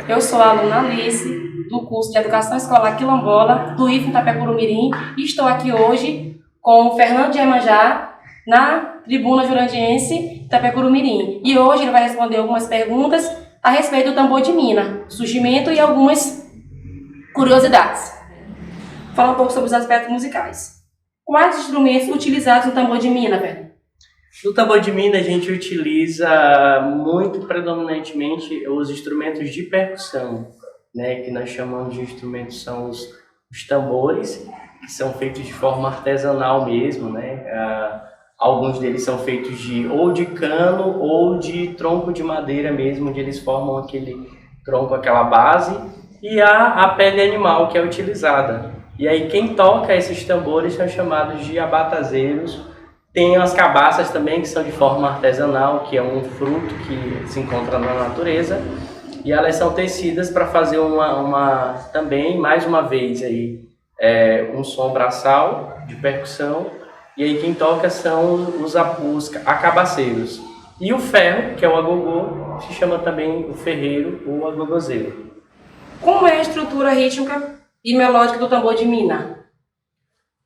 Eu sou a aluna Alice, do curso de Educação Escolar Quilombola, do IFE Itapecuru-Mirim, e estou aqui hoje com o Fernando de Iemanjá, na tribuna jurandiense Itapecuru-Mirim. E hoje ele vai responder algumas perguntas a respeito do tambor de mina, surgimento e algumas curiosidades. Fala um pouco sobre os aspectos musicais. Quais instrumentos utilizados no tambor de mina, Fernando? No tambor de mina, a gente utiliza muito predominantemente os instrumentos de percussão, né, que nós chamamos de instrumentos, são os tambores, que são feitos de forma artesanal mesmo, né? Alguns deles são feitos ou de cano ou de tronco de madeira mesmo, onde eles formam aquele tronco, aquela base, e a pele animal que é utilizada. E aí quem toca esses tambores são chamados de abatazeiros. Tem as cabaças também, que são de forma artesanal, que é um fruto que se encontra na natureza, e elas são tecidas para fazer também, mais uma vez, aí, um som braçal de percussão, e aí quem toca são os acabaceiros. E o ferro, que é o agogô, se chama também o ferreiro ou agogozeiro. Como é a estrutura rítmica e melódica do tambor de mina?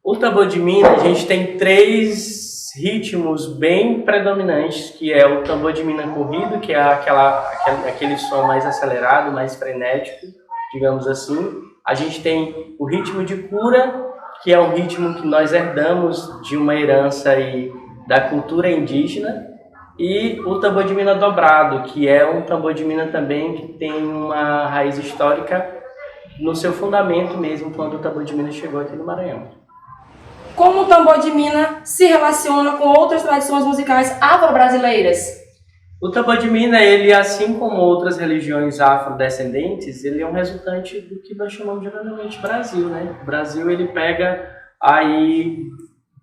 O tambor de mina, a gente tem 3 ritmos bem predominantes, que é o tambor de mina corrido, que é aquele som mais acelerado, mais frenético, digamos assim. A gente tem o ritmo de cura, que é um ritmo que nós herdamos de uma herança aí da cultura indígena, e o tambor de mina dobrado, que é um tambor de mina também que tem uma raiz histórica no seu fundamento mesmo, quando o tambor de mina chegou aqui no Maranhão. Como o tambor de mina se relaciona com outras tradições musicais afro-brasileiras? O tambor de mina, ele, assim como outras religiões afrodescendentes, ele é um resultante do que nós chamamos geralmente Brasil, né? O Brasil, ele pega aí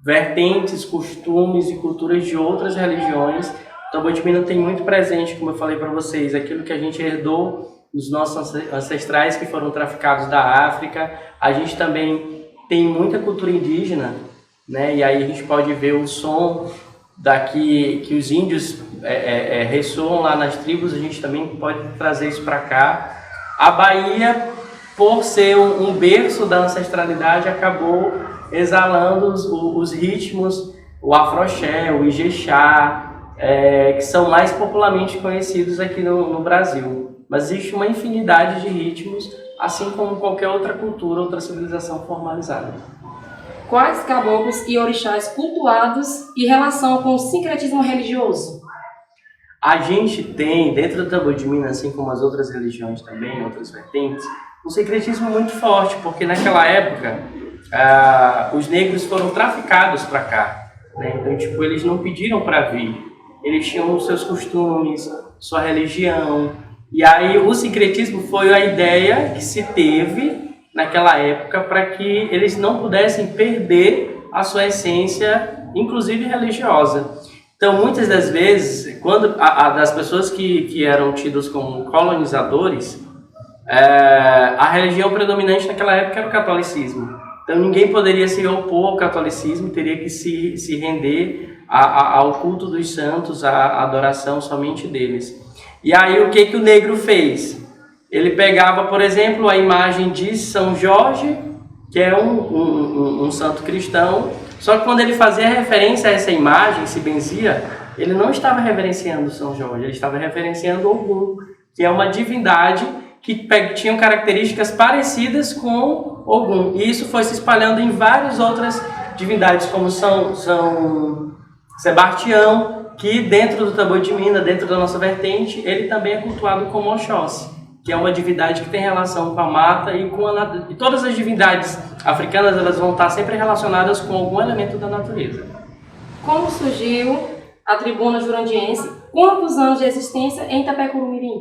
vertentes, costumes e culturas de outras religiões. O tambor de mina tem muito presente, como eu falei para vocês, aquilo que a gente herdou dos nossos ancestrais que foram traficados da África. A gente também tem muita cultura indígena, né? E aí a gente pode ver o som daqui que os índios ressoam lá nas tribos, a gente também pode trazer isso para cá. A Bahia, por ser um berço da ancestralidade, acabou exalando os ritmos, o afroxé, o ijexá, que são mais popularmente conhecidos aqui no Brasil. Mas existe uma infinidade de ritmos, assim como qualquer outra cultura, outra civilização formalizada. Quais caboclos e orixás cultuados e relação com o sincretismo religioso? A gente tem, dentro do tambor de mina, assim como as outras religiões também, outras vertentes, um sincretismo muito forte, porque naquela época os negros foram traficados para cá, né? Então, tipo, eles não pediram para vir, eles tinham os seus costumes, sua religião. E aí o sincretismo foi a ideia que se teve naquela época para que eles não pudessem perder a sua essência, inclusive religiosa. Então, muitas das vezes, quando das pessoas que eram tidas como colonizadores, a religião predominante naquela época era o catolicismo. Então, ninguém poderia se opor ao catolicismo, teria que se render ao culto dos santos, à adoração somente deles. E aí o que o negro fez? Ele pegava, por exemplo, a imagem de São Jorge, que é um santo cristão, só que quando ele fazia referência a essa imagem, se benzia, ele não estava reverenciando São Jorge, ele estava reverenciando Ogum, que é uma divindade que tinha características parecidas com Ogum. E isso foi se espalhando em várias outras divindades, como São Sebastião, que dentro do tambor de mina, dentro da nossa vertente, ele também é cultuado como Oxóssi, que é uma divindade que tem relação com a mata e com e todas as divindades africanas, elas vão estar sempre relacionadas com algum elemento da natureza. Como surgiu a tribuna jurandiense? Quantos anos de existência em Itapecuru-Mirim?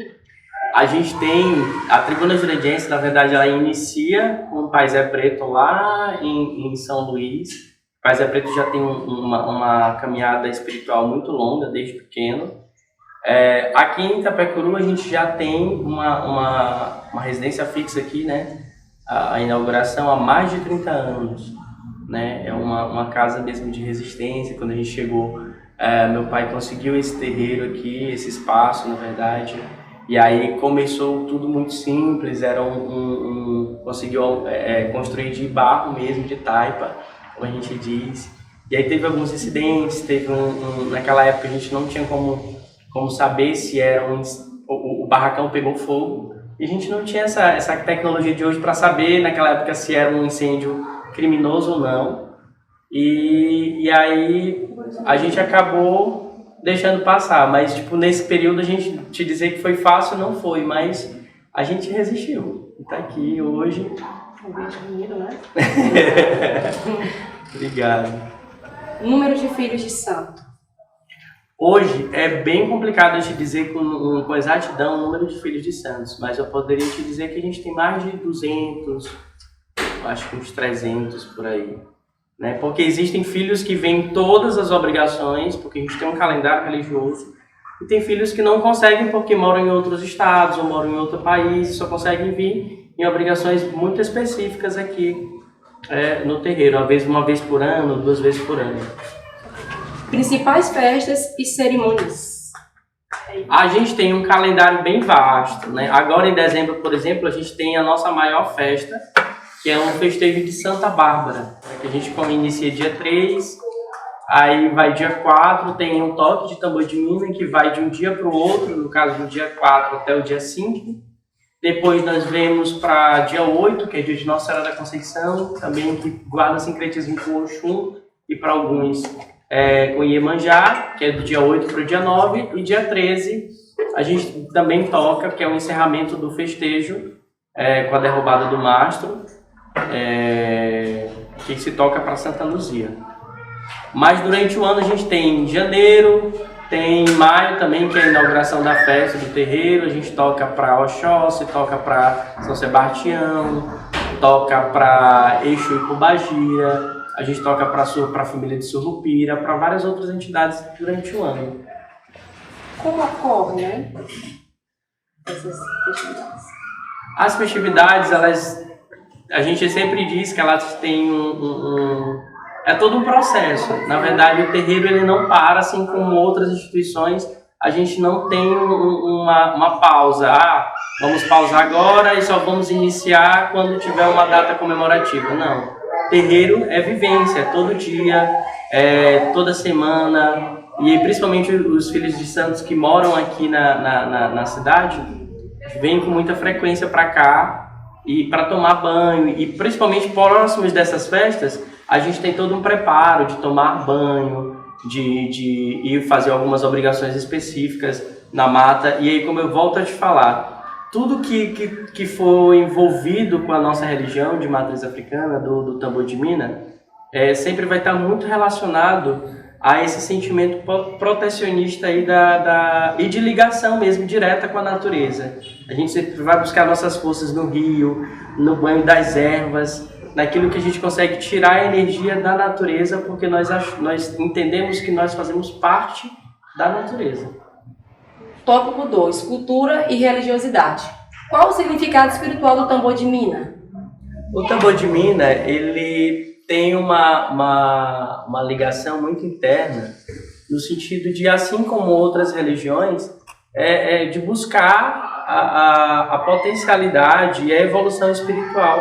A gente tem a tribuna jurandiense, na verdade, ela inicia com o Pai Zé Preto lá em São Luís. O Pai Zé Preto já tem uma caminhada espiritual muito longa, desde pequeno. Aqui em Itapecuru a gente já tem uma residência fixa aqui, né? A inauguração há mais de 30 anos, né? É uma casa mesmo de resistência. Quando a gente chegou, meu pai conseguiu esse terreiro aqui, esse espaço, na verdade. E aí começou tudo muito simples, era conseguiu construir de barro mesmo, de taipa, como a gente diz. E aí teve alguns incidentes, naquela época a gente não tinha como saber se era o barracão pegou fogo. E a gente não tinha essa tecnologia de hoje para saber naquela época se era um incêndio criminoso ou não. E aí a gente acabou deixando passar, mas tipo, nesse período a gente te dizer que foi fácil, não foi, mas a gente resistiu. E tá aqui hoje. Um beijo bonito, né? Obrigado. Número de filhos de santo. Hoje é bem complicado a gente dizer com exatidão o número de filhos de santos, mas eu poderia te dizer que a gente tem mais de 200, acho que uns 300 por aí. Né? Porque existem filhos que vêm todas as obrigações, porque a gente tem um calendário religioso, e tem filhos que não conseguem porque moram em outros estados ou moram em outro país e só conseguem vir em obrigações muito específicas aqui no terreiro, uma vez por ano, 2 vezes por ano. Principais festas e cerimônias. A gente tem um calendário bem vasto, né? Agora em dezembro, por exemplo, a gente tem a nossa maior festa, que é um festejo de Santa Bárbara, que a gente inicia dia 3, aí vai dia 4, tem um toque de tambor de mina que vai de um dia para o outro, no caso do dia 4 até o dia 5. Depois nós vemos para dia 8, que é dia de Nossa Senhora da Conceição, também que guarda sincretismo com o Oxum, e para alguns com Iemanjá, que é do dia 8 para o dia 9, e dia 13 a gente também toca, que é o encerramento do festejo, com a derrubada do mastro, que se toca para Santa Luzia. Mas durante o ano a gente tem janeiro, tem maio também, que é a inauguração da festa do terreiro, a gente toca para Oxóssi, toca para São Sebastião, toca para Exu e Pombagira, a gente toca para a família de Surupira, para várias outras entidades durante o ano. Como ocorre, né? Essas festividades? As festividades, a gente sempre diz que elas têm é todo um processo. Na verdade, o terreiro ele não para, assim como outras instituições. A gente não tem uma pausa. Vamos pausar agora e só vamos iniciar quando tiver uma data comemorativa. Não. Terreiro é vivência, é todo dia, toda semana. E principalmente os filhos de santos que moram aqui na cidade vêm com muita frequência para cá e para tomar banho. E principalmente próximos dessas festas, a gente tem todo um preparo de tomar banho, de ir fazer algumas obrigações específicas na mata. E aí, como eu volto a te falar, tudo que for envolvido com a nossa religião de matriz africana, do tambor de mina, sempre vai estar muito relacionado a esse sentimento protecionista aí e de ligação mesmo direta com a natureza. A gente sempre vai buscar nossas forças no rio, no banho das ervas, naquilo que a gente consegue tirar a energia da natureza, porque nós entendemos que nós fazemos parte da natureza. Tópico 2. Cultura e religiosidade. Qual o significado espiritual do tambor de mina? O tambor de mina, ele tem uma ligação muito interna, no sentido de, assim como outras religiões, de buscar a potencialidade e a evolução espiritual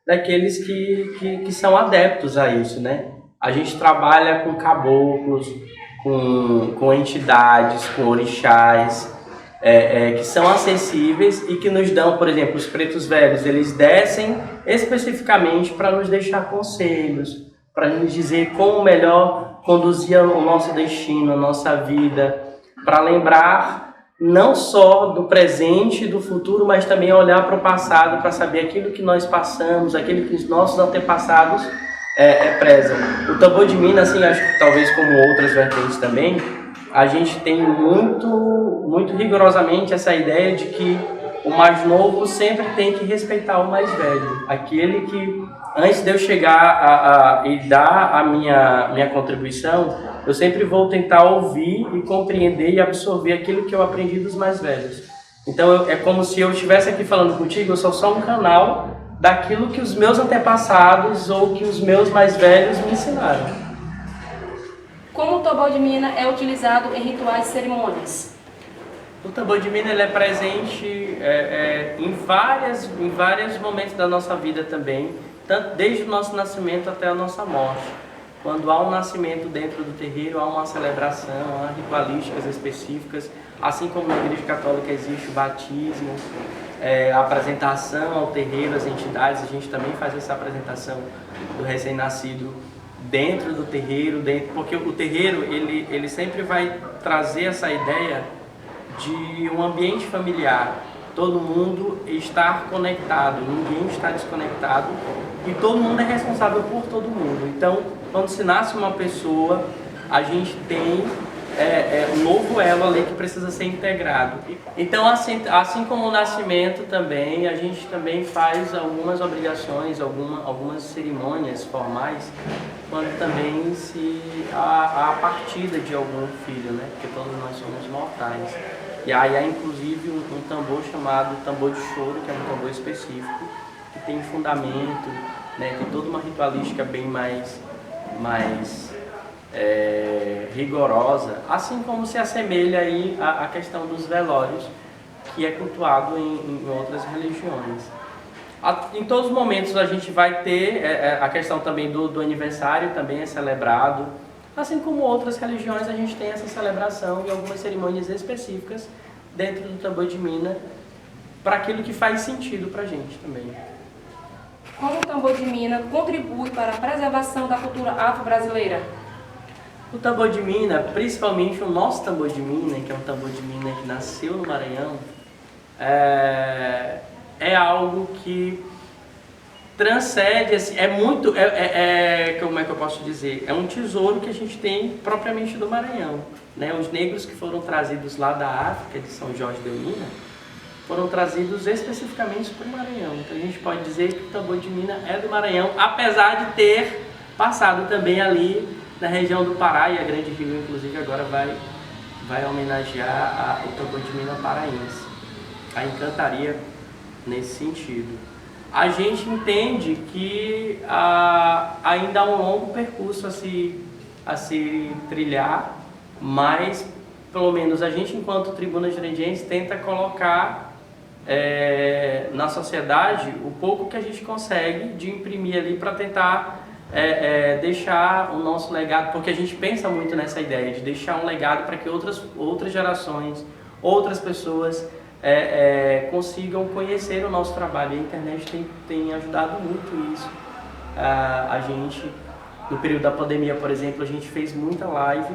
daqueles que são adeptos a isso, né? A gente trabalha com caboclos, com entidades, com orixás, que são acessíveis e que nos dão, por exemplo, os pretos velhos, eles descem especificamente para nos deixar conselhos, para nos dizer como melhor conduzir o nosso destino, a nossa vida, para lembrar não só do presente e do futuro, mas também olhar para o passado, para saber aquilo que nós passamos, aquilo que os nossos antepassados prezam. O tambor de mina, assim, acho que talvez como outras vertentes também, a gente tem muito rigorosamente essa ideia de que o mais novo sempre tem que respeitar o mais velho. Aquele que, antes de eu chegar e dar a minha contribuição, eu sempre vou tentar ouvir e compreender e absorver aquilo que eu aprendi dos mais velhos. Então é como se eu estivesse aqui falando contigo, eu sou só um canal daquilo que os meus antepassados ou que os meus mais velhos me ensinaram. Como o tambor de mina é utilizado em rituais e cerimônias? O tambor de mina ele é presente em vários momentos da nossa vida também, tanto desde o nosso nascimento até a nossa morte. Quando há um nascimento dentro do terreiro, há uma celebração, há ritualísticas específicas, assim como na Igreja Católica existe o batismo, a apresentação ao terreiro, às entidades, a gente também faz essa apresentação do recém-nascido dentro do terreiro, porque o terreiro ele sempre vai trazer essa ideia de um ambiente familiar, todo mundo estar conectado, ninguém está desconectado e todo mundo é responsável por todo mundo. Então, quando se nasce uma pessoa, a gente tem um novo elo ali que precisa ser integrado. Então, assim como o nascimento também, a gente também faz algumas obrigações, algumas cerimônias formais, quando também há a partida de algum filho, né? Porque todos nós somos mortais. E aí há inclusive um tambor chamado tambor de choro, que é um tambor específico, que tem fundamento, né? Tem toda uma ritualística bem mais rigorosa, assim como se assemelha aí à questão dos velórios, que é cultuado em outras religiões. Em todos os momentos a gente vai ter a questão também do aniversário, também é celebrado. Assim como outras religiões, a gente tem essa celebração e algumas cerimônias específicas dentro do tambor de mina, para aquilo que faz sentido para a gente também. Como o tambor de mina contribui para a preservação da cultura afro-brasileira? O tambor de mina, principalmente o nosso tambor de mina, que é um tambor de mina que nasceu no Maranhão, é algo que transcende, assim, como é que eu posso dizer? É um tesouro que a gente tem propriamente do Maranhão, né? Os negros que foram trazidos lá da África, de São Jorge de Mina, foram trazidos especificamente para o Maranhão. Então a gente pode dizer que o tambor de mina é do Maranhão, apesar de ter passado também ali na região do Pará, e a Grande Rio, inclusive, agora vai homenagear o tambor de mina paraense. A Encantaria nesse sentido. A gente entende que ainda há um longo percurso a se trilhar, mas pelo menos a gente, enquanto Tribuna Jurandiense, tenta colocar na sociedade o pouco que a gente consegue de imprimir ali para tentar deixar o nosso legado, porque a gente pensa muito nessa ideia de deixar um legado para que outras gerações, outras pessoas consigam conhecer o nosso trabalho. A internet tem ajudado muito isso. A gente, no período da pandemia, por exemplo, a gente fez muita live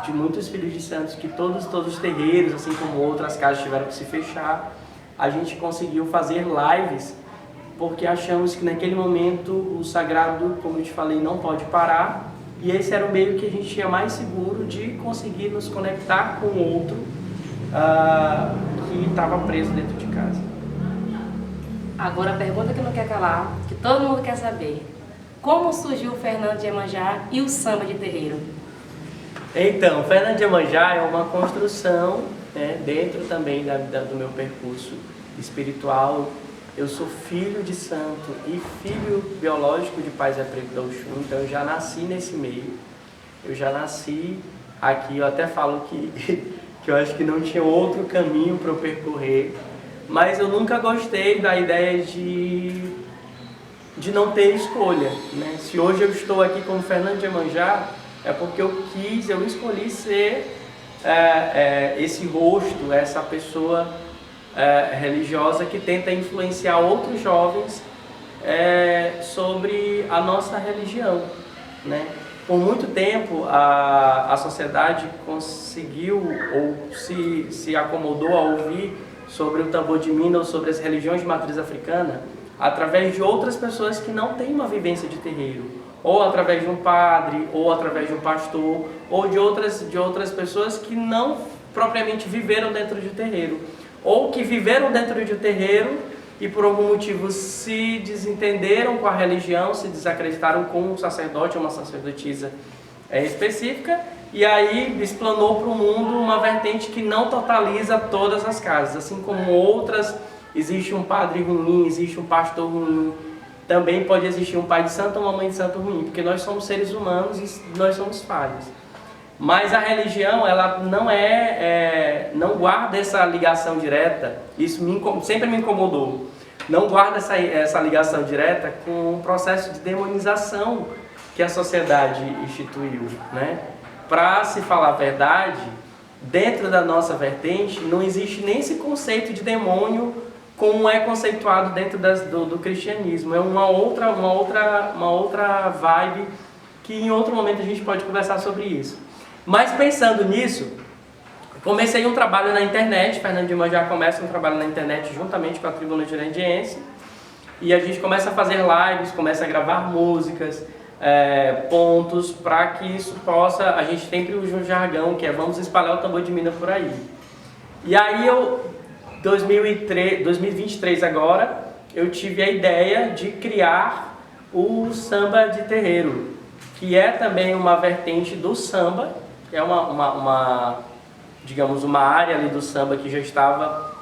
de muitos filhos de santos, que todos os terreiros, assim como outras casas, tiveram que se fechar. A gente conseguiu fazer lives porque achamos que naquele momento o sagrado, como eu te falei, não pode parar, e esse era o meio que a gente tinha mais seguro de conseguir nos conectar com o outro que estava preso dentro de casa. Agora a pergunta que não quer calar, que todo mundo quer saber: como surgiu o Fernando de Iemanjá e o samba de terreiro? Então, Fernando de Iemanjá é uma construção, né, dentro também do meu percurso espiritual. Eu sou filho de santo e filho biológico de Pai Zé Preto da Oxum, então eu já nasci nesse meio. Eu já nasci aqui, eu até falo que eu acho que não tinha outro caminho para eu percorrer, mas eu nunca gostei da ideia de não ter escolha, né? Se hoje eu estou aqui como Fernando de Iemanjá, é porque eu escolhi ser esse rosto, essa pessoa religiosa que tenta influenciar outros jovens sobre a nossa religião, né? Por muito tempo a sociedade conseguiu ou se acomodou a ouvir sobre o tambor de mina ou sobre as religiões de matriz africana através de outras pessoas que não têm uma vivência de terreiro, ou através de um padre, ou através de um pastor, ou de outras pessoas que não propriamente viveram dentro de terreiro, ou que viveram dentro de um terreiro e por algum motivo se desentenderam com a religião, se desacreditaram com um sacerdote ou uma sacerdotisa específica, e aí explanou para o mundo uma vertente que não totaliza todas as casas. Assim como outras, existe um padre ruim, existe um pastor ruim, também pode existir um pai de santo ou uma mãe de santo ruim, porque nós somos seres humanos e nós somos falhos. Mas a religião, ela não guarda essa ligação direta, isso sempre me incomodou, não guarda essa ligação direta com o processo de demonização que a sociedade instituiu, né? Para se falar a verdade, dentro da nossa vertente, não existe nem esse conceito de demônio como é conceituado dentro do cristianismo. É uma outra vibe que em outro momento a gente pode conversar sobre isso. Mas pensando nisso, comecei um trabalho na internet, Fernando de Iemanjá começa um trabalho na internet juntamente com a Tribuna Jurandiense, e a gente começa a fazer lives, começa a gravar músicas, pontos, para que isso possa, a gente sempre usa um jargão que é vamos espalhar o tambor de Minas por aí. E aí 2023 agora, eu tive a ideia de criar o samba de terreiro, que é também uma vertente do samba, é digamos, uma área ali do samba que já estava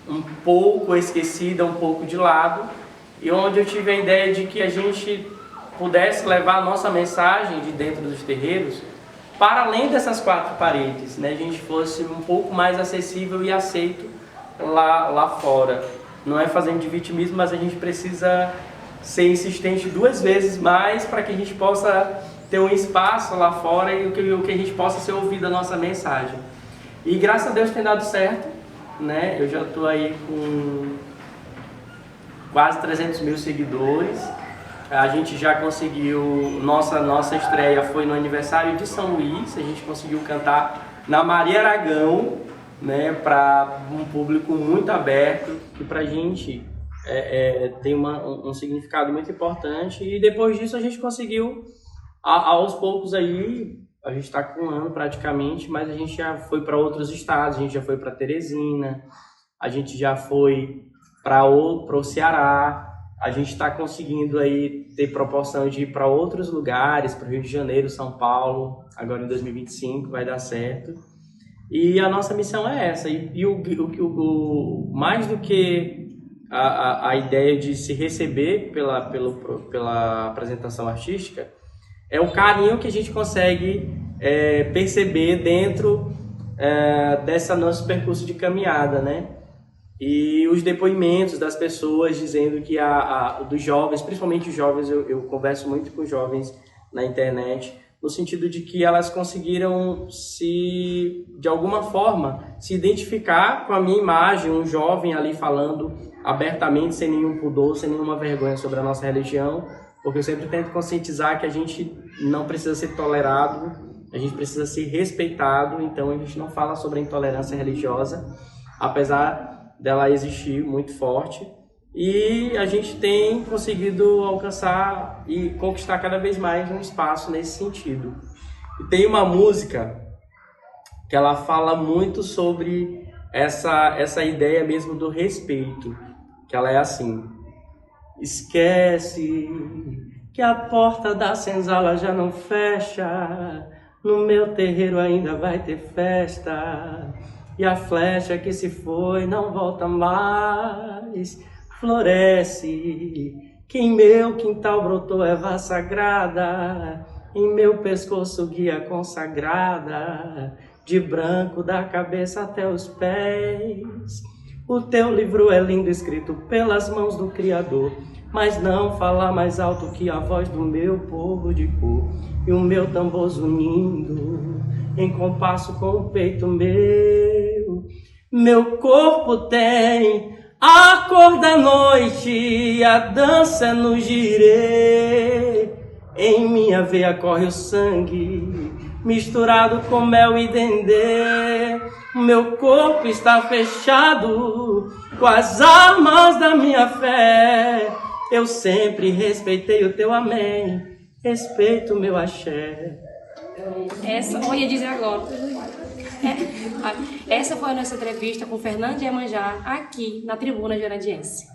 um pouco esquecida, um pouco de lado, e onde eu tive a ideia de que a gente pudesse levar a nossa mensagem de dentro dos terreiros para além dessas quatro paredes, né? A gente fosse um pouco mais acessível e aceito lá fora. Não é fazendo de vitimismo, mas a gente precisa ser insistente 2 vezes mais para que a gente possa ter um espaço lá fora e o que a gente possa ser ouvido a nossa mensagem. E graças a Deus tem dado certo, né? Eu já estou aí com quase 300 mil seguidores. A gente já conseguiu, nossa estreia foi no aniversário de São Luís, a gente conseguiu cantar na Maria Aragão, né, para um público muito aberto, e para a gente tem um significado muito importante. E depois disso a gente conseguiu, aos poucos aí, a gente está com 1 ano praticamente, mas a gente já foi para outros estados, a gente já foi para Teresina, a gente já foi para o Ceará, a gente está conseguindo aí ter proporção de ir para outros lugares, para o Rio de Janeiro, São Paulo, agora em 2025 vai dar certo. E a nossa missão é essa, mais do que a ideia de se receber pela apresentação artística, é o carinho que a gente consegue perceber dentro desse nosso percurso de caminhada, né? E os depoimentos das pessoas dizendo que dos jovens, principalmente os jovens, eu converso muito com jovens na internet, no sentido de que elas conseguiram de alguma forma, se identificar com a minha imagem, um jovem ali falando abertamente, sem nenhum pudor, sem nenhuma vergonha sobre a nossa religião, porque eu sempre tento conscientizar que a gente não precisa ser tolerado, a gente precisa ser respeitado, então a gente não fala sobre a intolerância religiosa, apesar dela existir muito forte, e a gente tem conseguido alcançar e conquistar cada vez mais um espaço nesse sentido. E tem uma música que ela fala muito sobre essa ideia mesmo do respeito, que ela é assim: esquece que a porta da senzala já não fecha, no meu terreiro ainda vai ter festa, e a flecha que se foi não volta mais. Floresce, que em meu quintal brotou erva sagrada, em meu pescoço guia consagrada, de branco da cabeça até os pés. O teu livro é lindo, escrito pelas mãos do Criador, mas não fala mais alto que a voz do meu povo de cor, e o meu tambor zunindo em compasso com o peito meu. Meu corpo tem a cor da noite, a dança no girê. Em minha veia corre o sangue, misturado com mel e dendê. Meu corpo está fechado com as armas da minha fé. Eu sempre respeitei o teu amém, respeito o meu axé. Eu ia dizer agora. Essa foi a nossa entrevista com Fernando de Iemanjá, aqui na Tribuna Jurandiense.